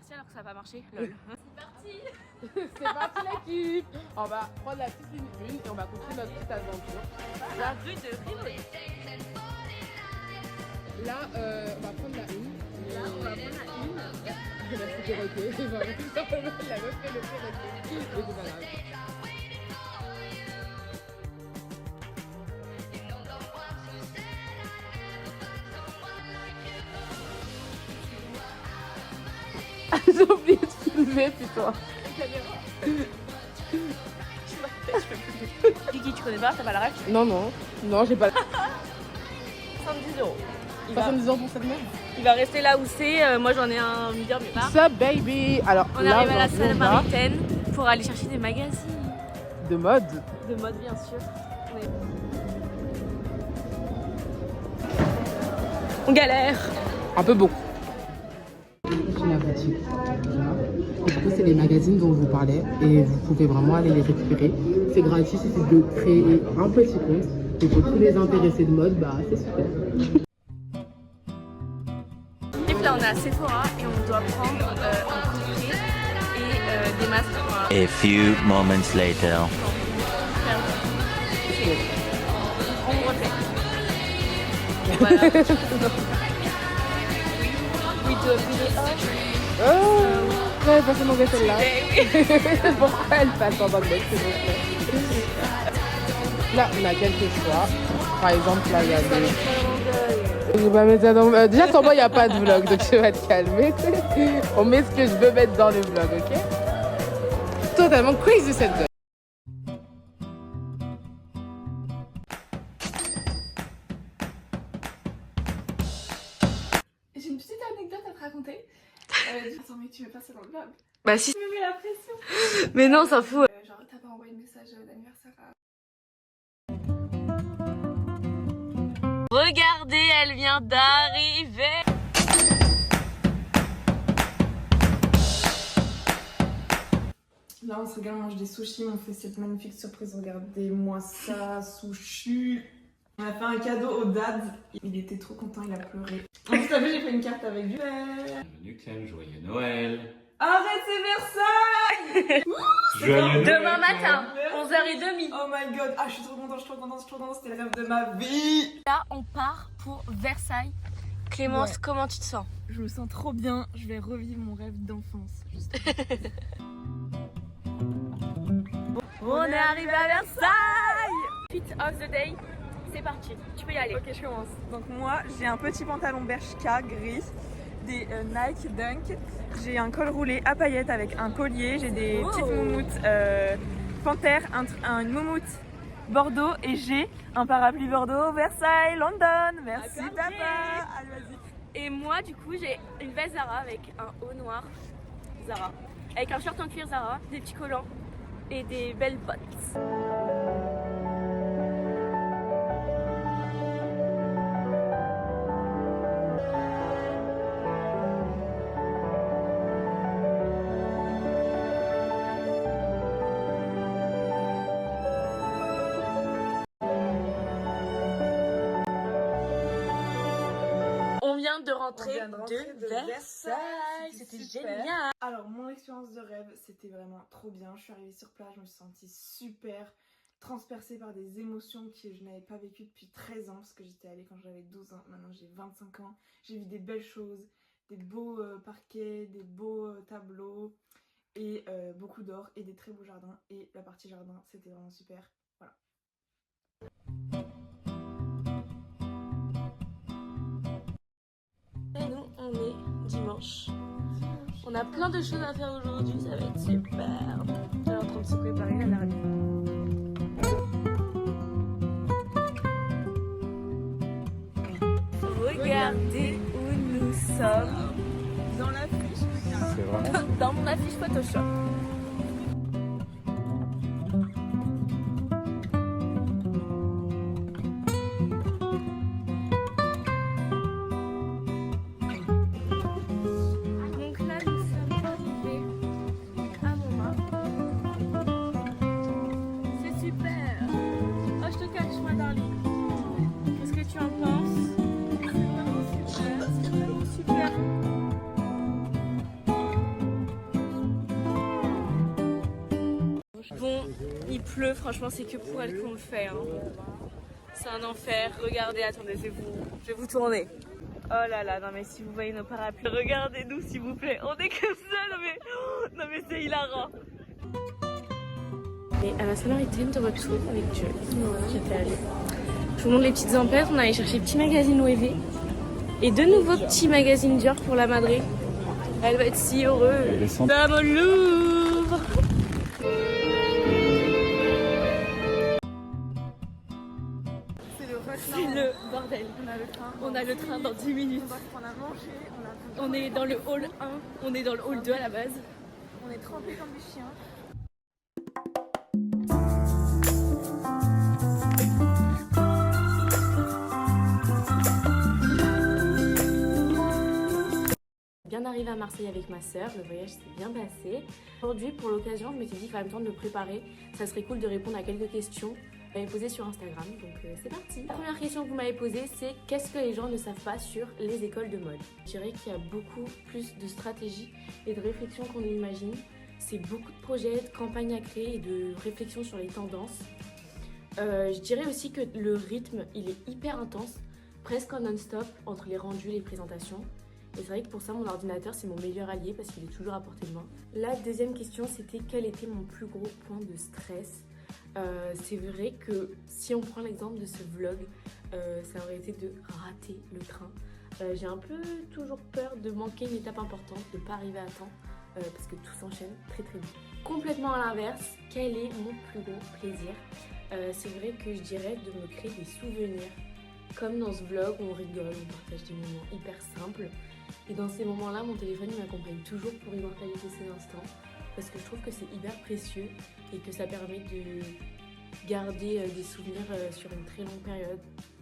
merci alors que ça n'a pas marché. Lol. C'est parti. C'est parti l'équipe. On va prendre la petite ligne 1 et on va continuer notre petite aventure. La rue de Rivoli. Là, on va prendre la 1. Là, on va prendre la 1. La sécurité. La meuf fait le perroquet. Mais c'est pas grave. J'ai oublié de filmer, putain. Kiki, tu connais pas? T'as pas la ref? Non, j'ai pas. 70 €. 70 ans pour cette meuf. Il va rester là où c'est. Moi, j'en ai un million, mais pas. What's up, baby? Alors, On là, arrive à la aujourd'hui, salle on va Maritaine pour aller chercher des magazines. de mode. De mode, bien sûr. Oui. On galère. Un peu beaucoup. J'ai la boutique. Du coup, c'est les magazines dont je vous parlais et vous pouvez vraiment aller les récupérer. C'est gratuit, il suffit de créer un petit compte. Et pour tous les intéressés de mode, bah c'est super. Là, on est à Sephora et on doit prendre un collier et des masques. Voilà. A few moments later. On refait. Voilà. We do a video. Oh, elle passe en anglais celle-là. Pourquoi elle passe en anglais s'il vous plaît? Là, on a quelques choix. Par exemple, là, il y a des... Je vais pas mettre ça dans... déjà, sans moi, il n'y a pas de vlog, donc je vais te calmer. On met ce que je veux mettre dans le vlog, ok? Totalement crazy cette gueule. J'ai une petite anecdote à te raconter. Attends, mais tu mets pas ça dans le vlog. Bah si. Tu me mets la pression. Mais non, on s'en fout. Genre, t'as pas envoyé de message d'anniversaire à... Regardez, elle vient d'arriver. Là, on se regarde, on mange des sushis, on fait cette magnifique surprise. Regardez-moi ça, sushi. On a fait un cadeau au dad. Il était trop content, il a pleuré. En plus, t'as vu, j'ai fait une carte avec du... Bienvenue Clem, joyeux Noël. Arrête, c'est Versailles. Joyeux Demain Noël, matin, 11h30. Oh my god, ah, je suis trop contente, c'était le rêve de ma vie. Là, on part pour Versailles. Clémence, Ouais. comment tu te sens? Je me sens trop bien, je vais revivre mon rêve d'enfance. On est arrivé à Versailles. Fit of the day, c'est parti. Tu peux y aller. Ok, je commence. Donc moi, j'ai un petit pantalon Bershka gris, des Nike Dunk, j'ai un col roulé à paillettes avec un collier, j'ai des petites moumoutes panthère, une moumoute Bordeaux et j'ai un parapluie Bordeaux, Versailles, London. Merci Accordé. papa. Allez, vas-y. Et moi, du coup, j'ai une veste Zara avec un haut noir Zara, avec un short en cuir Zara, des petits collants et des belles bottes. On vient de rentrer, de Versailles. C'était super. génial. Alors, mon expérience de rêve, c'était vraiment trop bien. Je suis arrivée sur place, je me suis sentie super transpercée par des émotions que je n'avais pas vécues depuis 13 ans, parce que j'étais allée quand j'avais 12 ans, maintenant j'ai 25 ans. J'ai vu des belles choses, des beaux parquets, des beaux tableaux, et beaucoup d'or, et des très beaux jardins. Et la partie jardin, c'était vraiment super. Voilà. Et nous, on est dimanche. On a plein de choses à faire aujourd'hui, ça va être super. Elle est en train de se préparer, elle arrive. Regardez où nous sommes. Dans la fiche, C'est vraiment... Dans mon affiche Photoshop. Donc là, nous sommes arrivés à Montmartre. C'est super. Oh, je te cache, moi, darling. Qu'est-ce que tu en penses? C'est vraiment super. C'est vraiment super. pleut, franchement c'est que pour elle qu'on le fait. Hein. C'est un enfer. Regardez, attendez, je vais vous tourner. Oh là là, non mais si vous voyez nos parapluies, regardez-nous s'il vous plaît. On est comme ça, non mais c'est hilarant. Et à la Samaritaine de retour avec Joe, j'étais allée. Je vous montre les petites emplettes, on allait chercher petits magazines Loewe et de nouveaux petits magazines Dior pour la Madré. Elle va être si heureuse. Vamos au Louvre. C'est le bordel. On a le train dans 10 minutes. On a mangé, On est dans le hall 1, on est dans le hall 2 à la base. on est trempés comme des chiens. Bien arrivé à Marseille avec ma sœur, le voyage s'est bien passé. Aujourd'hui, pour l'occasion, je m'étais dit qu'il fallait le temps de me préparer. Ça serait cool de répondre à quelques questions que vous m'avez posées sur Instagram, donc c'est parti. La première question que vous m'avez posée, c'est qu'est-ce que les gens ne savent pas sur les écoles de mode? Je dirais qu'il y a beaucoup plus de stratégies et de réflexions qu'on imagine. C'est beaucoup de projets, de campagnes à créer et de réflexions sur les tendances. Je dirais aussi que le rythme, il est hyper intense, presque en non-stop entre les rendus et les présentations. Et c'est vrai que pour ça, mon ordinateur, c'est mon meilleur allié parce qu'il est toujours à portée de main. La deuxième question, c'était quel était mon plus gros point de stress. C'est vrai que si on prend l'exemple de ce vlog, ça aurait été de rater le train. J'ai un peu toujours peur de manquer une étape importante, de ne pas arriver à temps, parce que tout s'enchaîne très très vite. Complètement à l'inverse, quel est mon plus gros plaisir? C'est vrai que je dirais de me créer des souvenirs. Comme dans ce vlog où on rigole, on partage des moments hyper simples. Et dans ces moments-là, mon téléphone m'accompagne toujours pour immortaliser ces instants. Parce que je trouve que c'est hyper précieux et que ça permet de garder des souvenirs sur une très longue période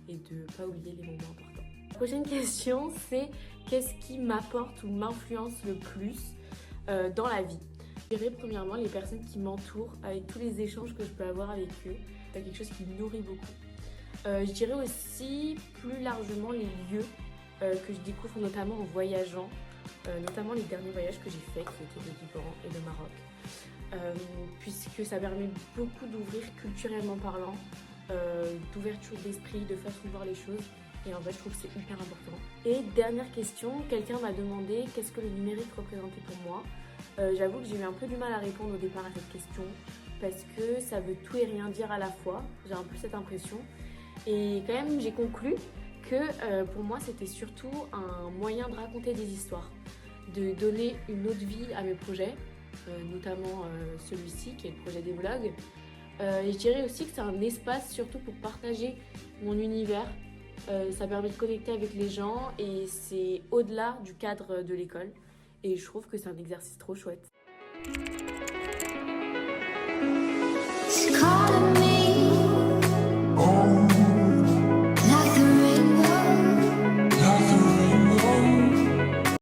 et de ne pas oublier les moments importants. La prochaine question, c'est qu'est-ce qui m'apporte ou m'influence le plus dans la vie? Je dirais premièrement les personnes qui m'entourent avec tous les échanges que je peux avoir avec eux. C'est quelque chose qui me nourrit beaucoup. Je dirais aussi plus largement les lieux que je découvre notamment en voyageant, notamment les derniers voyages que j'ai faits qui étaient le Liban et le Maroc, puisque ça permet beaucoup d'ouvrir culturellement parlant, d'ouverture d'esprit, de façon de voir les choses. Et en fait, je trouve que c'est hyper important. Et dernière question, quelqu'un m'a demandé qu'est-ce que le numérique représentait pour moi. J'avoue que j'ai eu un peu du mal à répondre au départ à cette question parce que ça veut tout et rien dire à la fois. J'ai un peu cette impression. Et quand même, j'ai conclu que pour moi, c'était surtout un moyen de raconter des histoires, de donner une autre vie à mes projets, notamment celui-ci qui est le projet des vlogs. Et je dirais aussi que c'est un espace surtout pour partager mon univers. Ça permet de connecter avec les gens et c'est au-delà du cadre de l'école. Et je trouve que c'est un exercice trop chouette. She called